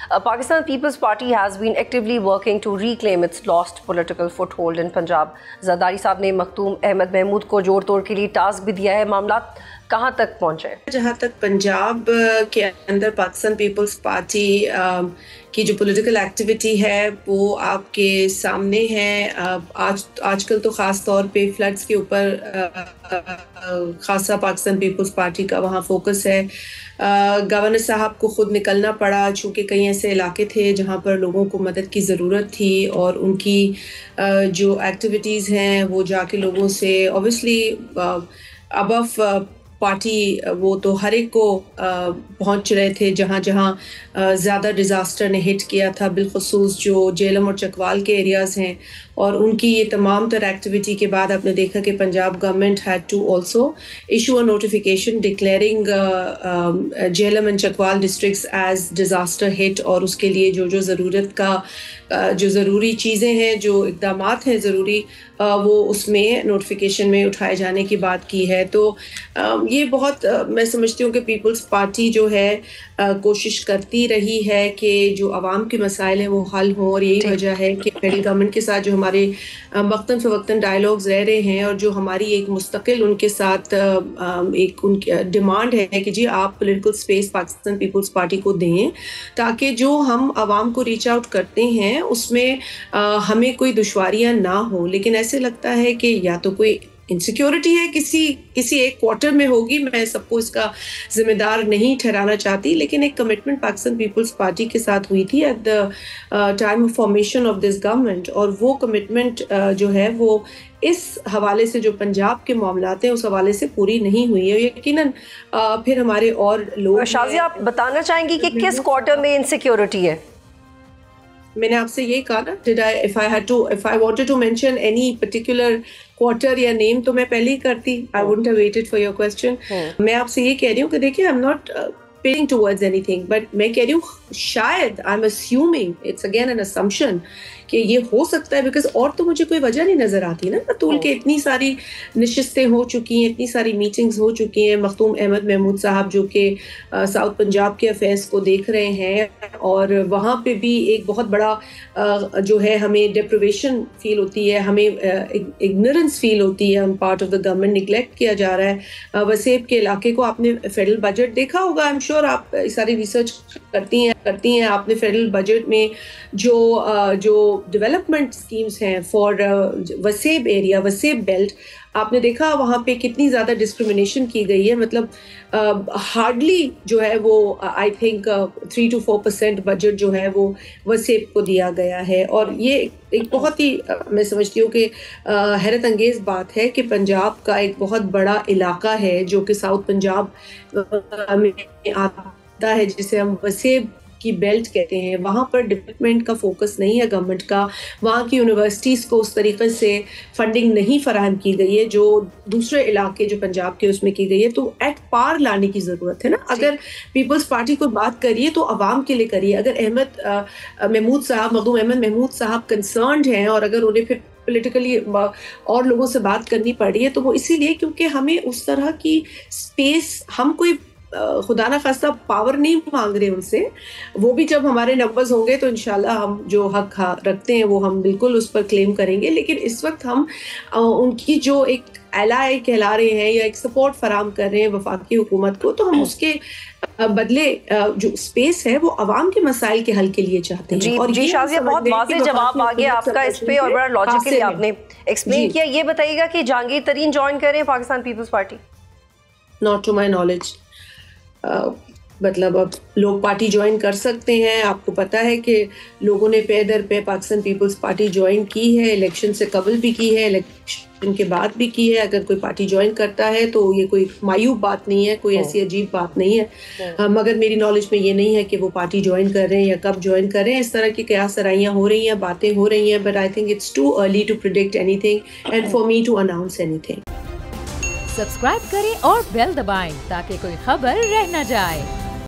Pakistan People's Party has been actively working to reclaim its lost political foothold in Punjab. Zardari صاحب نے مختوم احمد محمود کو جوڑ توڑ کے لیے ٹاسک بھی دیا ہے. معاملات کہاں تک پہنچے؟ جہاں تک پنجاب کے اندر پاکستان پیپلز پارٹی کی جو پولیٹیکل ایکٹیویٹی ہے وہ آپ کے سامنے ہے. آج کل تو خاص طور پہ فلڈز کے اوپر خاصا پاکستان پیپلز پارٹی کا وہاں فوکس ہے. گورنر صاحب کو خود نکلنا پڑا چونکہ کئی ایسے علاقے تھے جہاں پر لوگوں کو مدد کی ضرورت تھی اور ان کی جو ایکٹیویٹیز ہیں وہ جا کے لوگوں سے اوبیسلی ابو پارٹی وہ تو ہر ایک کو پہنچ رہے تھے جہاں جہاں زیادہ ڈیزاسٹر نے ہٹ کیا تھا، بالخصوص جو جہلم اور چکوال کے ایریاز ہیں. اور ان کی یہ تمام تر ایکٹیویٹی کے بعد آپ نے دیکھا کہ Punjab government had to also issue a notification declaring Jhelum and Chakwal districts as disaster hit, اور اس کے لیے جو ضرورت کا جو ضروری چیزیں ہیں، جو اقدامات ہیں ضروری، وہ اس میں نوٹیفیکیشن میں اٹھائے جانے کی بات کی ہے. تو یہ بہت میں سمجھتی ہوں کہ پیپلز پارٹی جو ہے کوشش کرتی رہی ہے کہ جو عوام کے مسائل ہیں وہ حل ہوں، اور یہی وجہ ہے کہ فیڈرل گورنمنٹ کے ساتھ جو ہمارے وقتاً فوقتاً ڈائیلاگز رہ رہے ہیں، اور جو ہماری ایک مستقل ان کے ساتھ ایک ان کی ڈیمانڈ ہے کہ جی آپ پولیٹیکل اسپیس پاکستان پیپلز پارٹی کو دیں تاکہ جو ہم عوام کو ریچ آؤٹ کرتے ہیں اس میں ہمیں کوئی دشواریاں نہ ہوں. لیکن ایسے لگتا ہے کہ یا تو کوئی انسیکیورٹی ہے کسی ایک کوارٹر میں ہوگی، میں سب کو اس کا ذمہ دار نہیں ٹھہرانا چاہتی، لیکن ایک کمٹمنٹ پاکستان پیپلز پارٹی کے ساتھ ہوئی تھی at the time of formation of this government, اور وہ کمٹمنٹ جو ہے وہ اس حوالے سے جو پنجاب کے معاملات ہیں اس حوالے سے پوری نہیں ہوئی ہے. یقیناً پھر ہمارے اور لوگ شازیہ آپ بتانا چاہیں گی کہ کس کوارٹر میں انسیکیورٹی ہے؟ میں نے آپ سے یہ کہا نا، if I wanted to mention any particular quarter یا name تو میں پہلے ہی کرتی. I wouldn't have waited for your question. میں آپ سے یہ کہہ رہی ہوں کہ دیکھیے I'm not paying towards anything, but میں کہہ رہی ہوں شاید I'm assuming, it's again an assumption کہ یہ ہو سکتا ہے، بیکاز اور تو مجھے کوئی وجہ نہیں نظر آتی نا بطول کے اتنی ساری نشستیں ہو چکی ہیں، اتنی ساری میٹنگز ہو چکی ہیں. مختوم احمد محمود صاحب جو کہ ساؤتھ پنجاب کے افیئرس کو دیکھ رہے ہیں، اور وہاں پہ بھی ایک بہت بڑا جو ہے ہمیں ڈپریویشن فیل ہوتی ہے، ہمیں اگنورنس فیل ہوتی ہے on part of the government, neglect کیا جا رہا ہے. وسیب کے علاقے کو آپ نے فیڈرل بجٹ دیکھا ہوگا، آئی ایم شیور آپ ساری ریسرچ کرتی ہیں. آپ نے فیڈرل بجٹ میں جو ڈیولپمنٹ اسکیمز ہیں فار وسیب ایریا، وسیب بیلٹ، آپ نے دیکھا وہاں پہ کتنی زیادہ ڈسکریمنیشن کی گئی ہے. مطلب ہارڈلی جو ہے وہ آئی تھنک 3 to 4% بجٹ جو ہے وہ وسیب کو دیا گیا ہے. اور یہ ایک بہت ہی میں سمجھتی ہوں کہ حیرت انگیز بات ہے کہ پنجاب کا ایک بہت بڑا علاقہ ہے جو کہ ساؤتھ پنجاب میں آتا ہے، جسے ہم وسیب کی بیلٹ کہتے ہیں. وہاں پر ڈیولپمنٹ کا فوکس نہیں ہے گورنمنٹ کا، وہاں کی یونیورسٹیز کو اس طریقے سے فنڈنگ نہیں فراہم کی گئی ہے جو دوسرے علاقے جو پنجاب کے اس میں کی گئی ہے. تو ایٹ پار لانے کی ضرورت ہے نا. اگر پیپلز پارٹی کو بات کریے تو عوام کے لیے کریے. اگر مختوم احمد محمود صاحب کنسرنڈ ہیں اور اگر انہیں پھر پولیٹیکلی اور لوگوں سے بات کرنی پڑی ہے تو وہ اسی لیے کیونکہ ہمیں اس طرح کی اسپیس، ہم کوئی خدا نہ خواستہ پاور نہیں مانگ رہے ان سے، وہ بھی جب ہمارے نمبرز ہوں گے تو انشاءاللہ ہم جو حق رکھتے ہیں وہ ہم بالکل اس پر کلیم کریں گے. لیکن اس وقت ہم ان کی جو ایک ایلائی کہلا رہے ہیں یا ایک سپورٹ فراہم کر رہے ہیں وفاقی حکومت کو، تو ہم اس کے بدلے جو اسپیس ہے وہ عوام کے مسائل کے حل کے لیے چاہتے ہیں. اور جی شازیہ بہت واضح جواب آ گیا آپ کا اس پہ، اور بڑا لاجیکلی آپ نے ایکسپلین کیا. یہ بتائیے گا کہ جہانگیر ترین جوائن کر رہے ہیں Pakistan Peoples Party? Not to my knowledge. مطلب اب لوگ پارٹی جوائن کر سکتے ہیں. آپ کو پتہ ہے کہ لوگوں نے پے در پے پاکستان پیپلز پارٹی جوائن کی ہے، الیکشن سے قبل بھی کی ہے، الیکشن کے بعد بھی کی ہے. اگر کوئی پارٹی جوائن کرتا ہے تو یہ کوئی مایوب بات نہیں ہے، کوئی ایسی عجیب بات نہیں ہے. مگر میری نالج میں یہ نہیں ہے کہ وہ پارٹی جوائن کر رہے ہیں یا کب جوائن کر رہے ہیں. اس طرح کی قیاس سرائیاں ہو رہی ہیں، باتیں ہو رہی ہیں، but I think it's too early to predict anything and for me to announce anything. Subscribe کریں اور بیل دبائیں تاکہ کوئی خبر رہ نہ جائے.